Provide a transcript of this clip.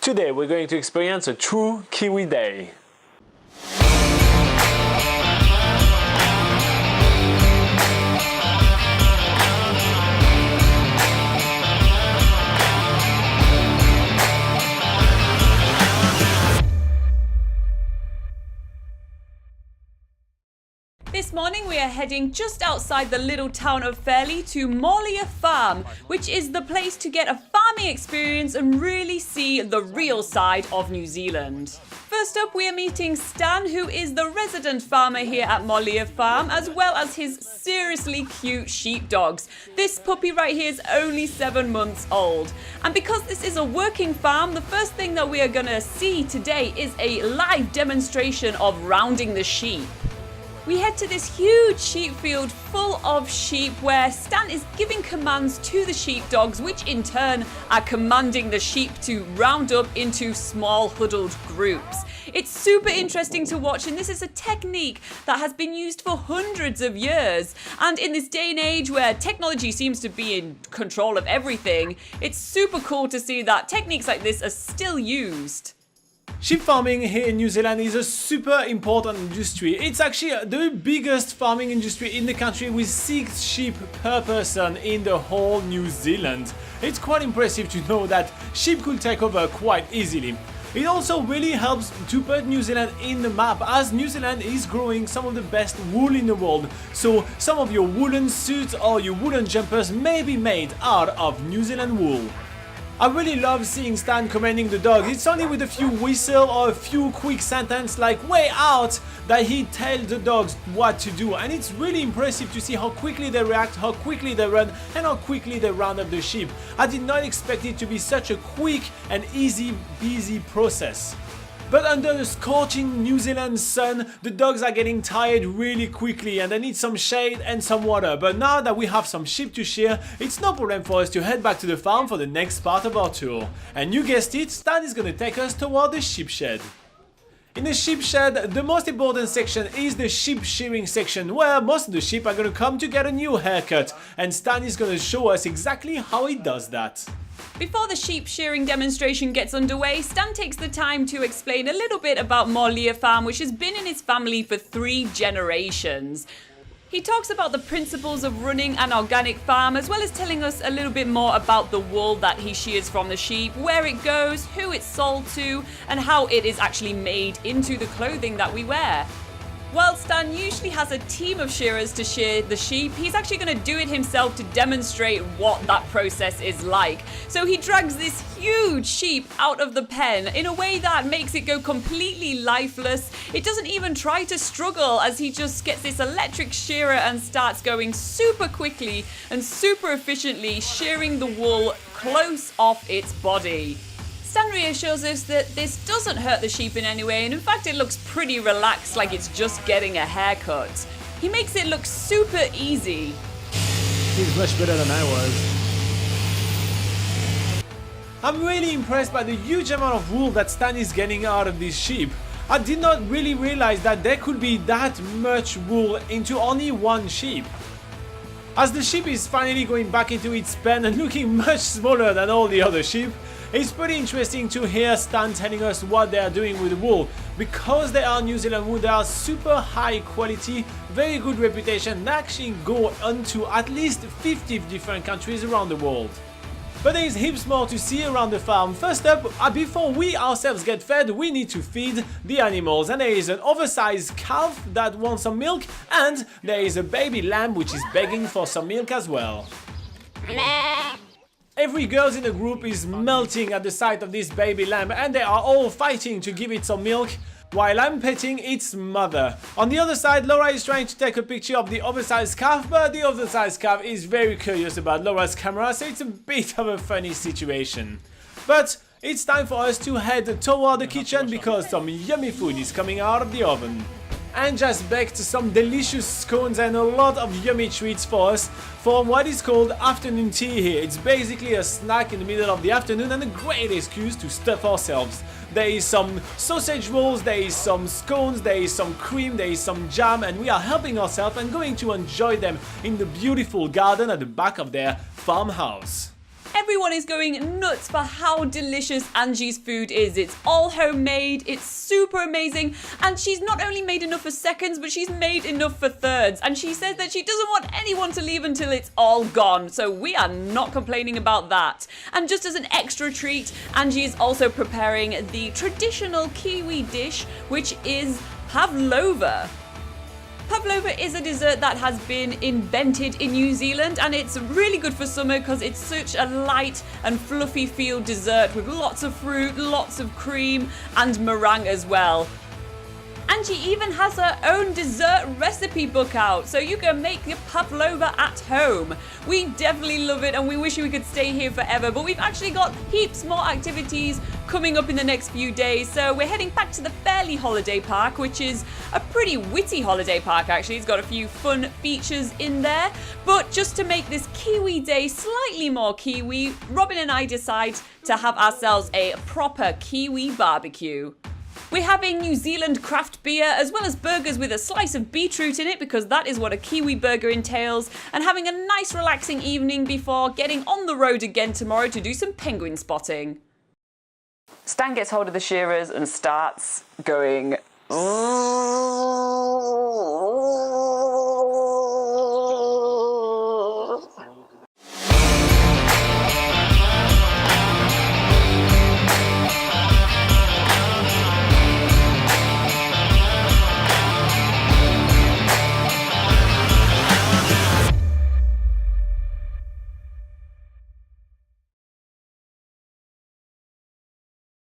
Today we're going to experience a true Kiwi day. This morning we are heading just outside the little town of Fairlie to Morelea Farm, which is the place to get a farming experience and really see the real side of New Zealand. First up, we are meeting Stan, who is the resident farmer here at Morelea Farm, as well as his seriously cute sheepdogs. This puppy right here is only 7 months old. And because this is a working farm, the first thing that we are going to see today is a live demonstration of rounding the sheep. We head to this huge sheep field full of sheep where Stan is giving commands to the sheepdogs, which in turn are commanding the sheep to round up into small huddled groups. It's super interesting to watch, and this is a technique that has been used for hundreds of years. And in this day and age where technology seems to be in control of everything, it's super cool to see that techniques like this are still used. Sheep farming here in New Zealand is a super important industry. It's actually the biggest farming industry in the country, with 6 sheep per person in the whole New Zealand. It's quite impressive to know that sheep could take over quite easily. It also really helps to put New Zealand in the map, as New Zealand is growing some of the best wool in the world. So some of your woolen suits or your woolen jumpers may be made out of New Zealand wool. I really love seeing Stan commanding the dog. It's only with a few whistle or a few quick sentences like "way out" that he tells the dogs what to do, and it's really impressive to see how quickly they react, how quickly they run, and how quickly they round up the sheep. I did not expect it to be such a quick and easy process. But under the scorching New Zealand sun, the dogs are getting tired really quickly and they need some shade and some water. But now that we have some sheep to shear, it's no problem for us to head back to the farm for the next part of our tour. And you guessed it, Stan is going to take us toward the sheep shed. In the sheep shed, the most important section is the sheep shearing section, where most of the sheep are going to come to get a new haircut. And Stan is going to show us exactly how he does that. Before the sheep shearing demonstration gets underway, Stan takes the time to explain a little bit about Morelea Farm, which has been in his family for 3 generations. He talks about the principles of running an organic farm, as well as telling us a little bit more about the wool that he shears from the sheep, where it goes, who it's sold to, and how it is actually made into the clothing that we wear. While Stan usually has a team of shearers to shear the sheep, he's actually going to do it himself to demonstrate what that process is like. So he drags this huge sheep out of the pen in a way that makes it go completely lifeless. It doesn't even try to struggle, as he just gets this electric shearer and starts going super quickly and super efficiently shearing the wool close off its body. Stan reassures us that this doesn't hurt the sheep in any way, and in fact it looks pretty relaxed, like it's just getting a haircut. He makes it look super easy. He's much better than I was. I'm really impressed by the huge amount of wool that Stan is getting out of this sheep. I did not really realize that there could be that much wool into only one sheep. As the sheep is finally going back into its pen and looking much smaller than all the other sheep, it's pretty interesting to hear Stan telling us what they are doing with the wool. Because they are New Zealand wool, they are super high quality, very good reputation, and actually go onto at least 50 different countries around the world. But there is heaps more to see around the farm. First up, before we ourselves get fed, we need to feed the animals. And there is an oversized calf that wants some milk, and there is a baby lamb which is begging for some milk as well. Every girl in the group is melting at the sight of this baby lamb, and they are all fighting to give it some milk, while I'm petting its mother. On the other side, Laura is trying to take a picture of the oversized calf, but the oversized calf is very curious about Laura's camera, so it's a bit of a funny situation. But it's time for us to head toward the kitchen, because some yummy food is coming out of the oven. And just baked some delicious scones and a lot of yummy treats for us for what is called afternoon tea here. It's basically a snack in the middle of the afternoon and a great excuse to stuff ourselves. There is some sausage rolls, there is some scones, there is some cream, there is some jam, and we are helping ourselves and going to enjoy them in the beautiful garden at the back of their farmhouse. Everyone is going nuts for how delicious Angie's food is. It's all homemade, it's super amazing, and she's not only made enough for seconds, but she's made enough for thirds. And she says that she doesn't want anyone to leave until it's all gone, so we are not complaining about that. And just as an extra treat, Angie is also preparing the traditional Kiwi dish, which is pavlova. Pavlova is a dessert that has been invented in New Zealand, and it's really good for summer because it's such a light and fluffy feel dessert with lots of fruit, lots of cream, and meringue as well. Angie even has her own dessert recipe book out, so you can make your pavlova at home. We definitely love it and we wish we could stay here forever, but we've actually got heaps more activities coming up in the next few days. So we're heading back to the Fairlie holiday park, which is a pretty witty holiday park actually. It's got a few fun features in there. But just to make this Kiwi day slightly more Kiwi, Robin and I decide to have ourselves a proper Kiwi barbecue. We're having New Zealand craft beer as well as burgers with a slice of beetroot in it because that is what a Kiwi burger entails, and having a nice relaxing evening before getting on the road again tomorrow to do some penguin spotting. Stan gets hold of the shearers and starts going